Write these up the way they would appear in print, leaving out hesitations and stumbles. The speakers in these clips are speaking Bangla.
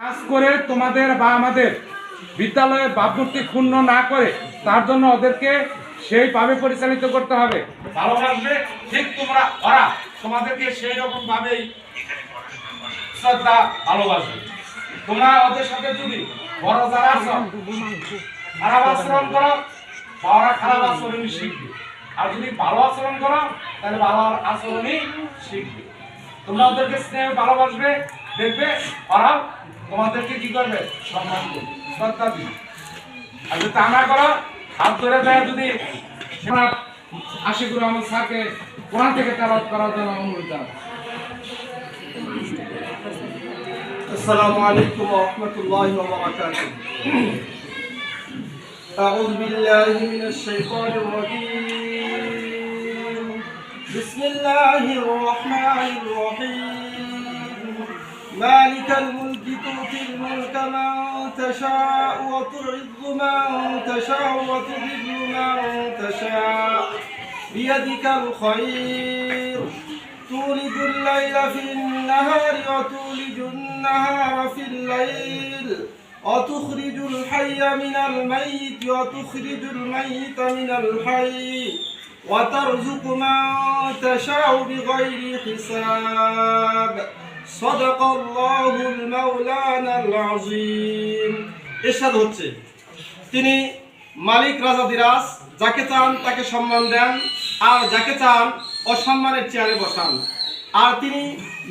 কাজ করে তোমাদের বা আমাদের বিদ্যালয়ের ভাবমূর্তি ক্ষুণ্ণ না করে তার জন্য ওদেরকে সেইভাবে পরিচালিত করতে হবে। ভালোবাসবে ঠিক ওরা তোমাদেরকে সেই রকম ভাবেই শ্রদ্ধা ভালোবাসবে। তোমরা ওদের সাথে যদি বড় যারা আছো খারাপ আচরণ করো বা ওরা খারাপ আচরণই শিখবে, আর যদি ভালো আচরণ করো তাহলে ভালো আচরণই শিখবে। তোমরা ওদেরকে স্নেহ ভালোবাসবে, দেখবে ওরা তোমাদেরকে কি করবে, সম্মান করবে, শ্রদ্ধা দিবে। আর যদি তা না করো, হাত ধরে দেয় যদি আশিকুর রহমান স্যারকে কোরআন থেকে তেলাওয়াত করার জন্য অনুরোধ জানাই। السلام عليكم ورحمة الله وبركاته. أعوذ بالله من الشيطان الرجيم. بسم الله الرحمن الرحيم. مالك الملك تؤتي الملك من تشاء وتعز من تشاء وتذل من تشاء بيدك الخير. تولد الليل في النهار وتولج النهار في الليل وتخرج الحي من الميت وتخرج الميت من الحي وترزق من تشاء بغير حساب. صدق الله المولانا العظيم. ইরশাদ হচ্ছে, তিনি মালিক রাজা দিরাজ, যাকে চান তাকে সম্মান দেন আর যাকে চান অসম্মানের চেয়ারে বসান। আর তিনি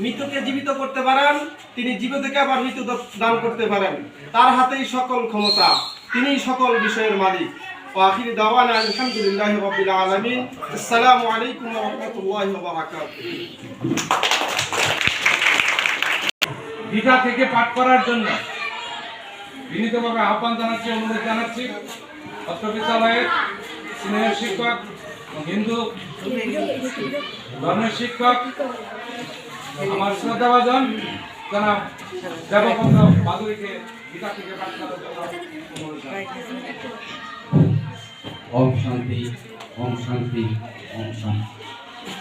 মৃতকে জীবিত করতে পারেন, তিনি জীবিতকে আবার মৃত দান করতে পারেন। তার হাতেই সকল ক্ষমতা, তিনি সকল বিষয়ের মালিক। আখির দাওয়ানা আলহামদুলিল্লাহি রাব্বিল আলামিন। আসসালামু আলাইকুম ওয়া রাহমাতুল্লাহি ওয়া বারাকাতুহু। দ্বিধা থেকে পাঠ করার জন্য বিনীতভাবে আহ্বান জানাচ্ছি, অনুরোধ জানাচ্ছি। অত্র বিদ্যালয়ের স্নেহের শিক্ষক, হিন্দু ধর্মের শিক্ষক, আমার শ্রদ্ধাভাজন জনাব দেবপন্থ বাদুরীকে দ্বিধা থেকে পাঠ করার জন্য অনুরোধ জানাচ্ছি। ওম শান্তি, ওম শান্তি, ওম শান্তি।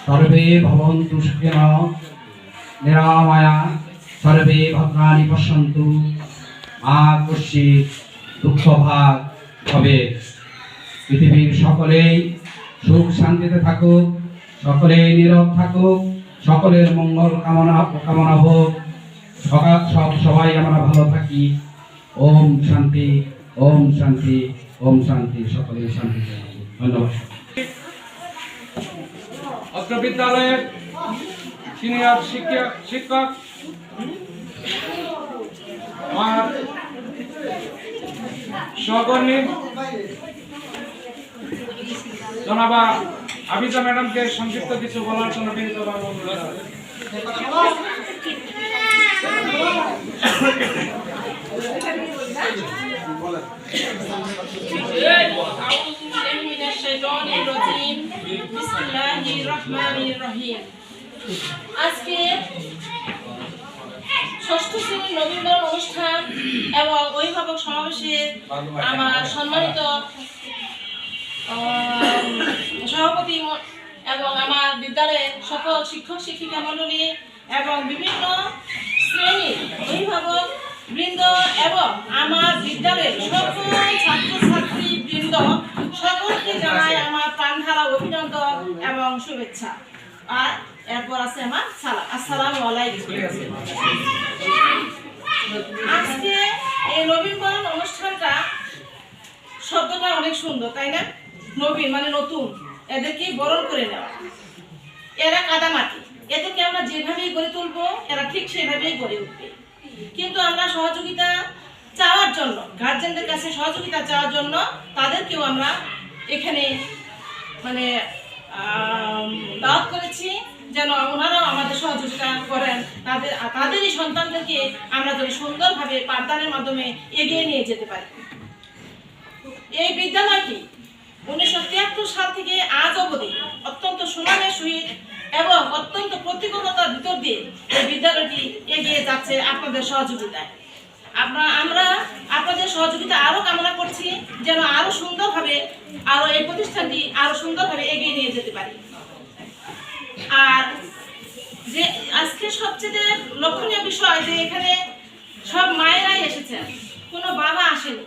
সর্বে ভবন্তু সুখিনঃ নিরাময়া সর্বে ভদ্রাণি পশ্যন্তু মা কশ্চিৎ দুঃখভাগ হবে। পৃথিবীর সকলেই সুখ শান্তিতে থাকুক, সকলেই নীরব থাকুক, সকলের মঙ্গল কামনা হোক, সবাই আমরা ভালো থাকি। ওম শান্তি, ওম শান্তি, ওম শান্তি। সকলেই শান্তি। ধন্যবাদ। অত্র বিদ্যালয়ের সিনিয়র শিক্ষক আমার সহকর্মী জনাবা আবিজা ম্যাডামকে সংক্ষিপ্ত কিছু বলার জন্য বিনীতভাবে অনুরোধ জানাই। আজকে ষষ্ঠ শ্রেণীর নবীনবরণ অনুষ্ঠান এবং অভিভাবক সমাবেশে আমার সম্মানিত সভাপতি এবং আমার বিদ্যালয়ের সকল শিক্ষক শিক্ষিকা মণ্ডলী এবং বিভিন্ন শ্রেণীর অভিভাবক বৃন্দ এবং আমার বিদ্যালয়ের সকল ছাত্রছাত্রী বৃন্দ সকলকে জানাই আমার প্রাণঢালা অভিনন্দন এবং শুভেচ্ছা। আর এরপর আছে আমার সালাম। আসসালামু আলাইকুম। আজকে এই নবীনবরণ অনুষ্ঠানটা শব্দটা অনেক সুন্দর, তাই না? নবীন মানে নতুন, এদেরকে বরণ করে নেওয়া। এরা কাদামাটি, এদেরকে আমরা যেভাবেই গড়ে তুলবো এরা ঠিক সেভাবেই গড়ে উঠবে। কিন্তু আমরা সহযোগিতা চাওয়ার জন্য, গার্জেনদের কাছে সহযোগিতা চাওয়ার জন্য তাদেরকেও আমরা এখানে মানে দাওয়াত করেছি, যেন ওনারাও আমাদের সহযোগিতা করেন, তাদেরই সন্তানদেরকে আমরা যেন সুন্দরভাবে পাঠদানের মাধ্যমে এগিয়ে নিয়ে যেতে পারি। এই বিদ্যালয়টি 1973 সাল থেকে আজ অবধি অত্যন্ত সুনামের সহিত এবং অত্যন্ত প্রতিকূলতার ভিতর দিয়ে এই বিদ্যালয়টি এগিয়ে যাচ্ছে আপনাদের সহযোগিতায়। আমরা আপনাদের সহযোগিতা আরো কামনা করছি, যেন আরো সুন্দরভাবে আরো এই প্রতিষ্ঠানটি আরো সুন্দরভাবে এগিয়ে নিয়ে যেতে পারি। আর যে আজকে সবচেয়ে লক্ষণীয় বিষয় যে এখানে সব মায়েরা এসেছেন, কোনো বাবা আসেনি।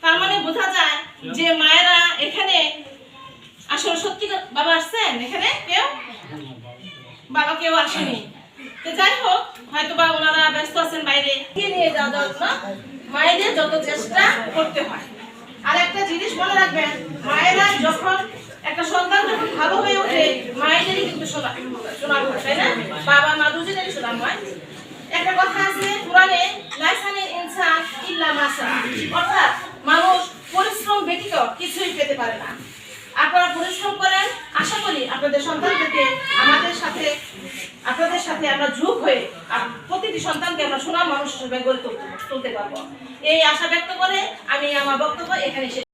তার মানে বোঝা যায় যে মায়েরা এখানে আসলে সত্যি বাবা আসছেন, এখানে কেউ বাবা কেউ আসেনি। তো যাই হোক, হয়তো বা ওনারা ব্যস্ত আছেন বাইরে, নিয়ে যাওয়ার জন্য মায়েদের যত চেষ্টা করতে হয়। আর একটা জিনিস মনে রাখবেন, মায়েরা যখন একটা সন্তান যখন ভালো হয়ে ওঠে, মায়েদেরই কিন্তু শোনা হয়, তাই না? বাবা মা দুজনেরই শোনা হয়। একটা কথা আছে কোরআনে, লাইসানিল ইনসান ইল্লা মা সা, অর্থাৎ মানুষ পরিশ্রম ব্যতীত কিছুই পেতে পারে না। আপনারা পরিশ্রম করেন, আশা করি আপনাদের সন্তানদেরকে আপনাদের সাথে আমরা যোগ হয়ে প্রতিটি সন্তানকে আমরা সুনাম মানুষ হিসেবে গড়ে তুলতে পারবো। এই আশা ব্যক্ত করে আমি আমার বক্তব্য এখানে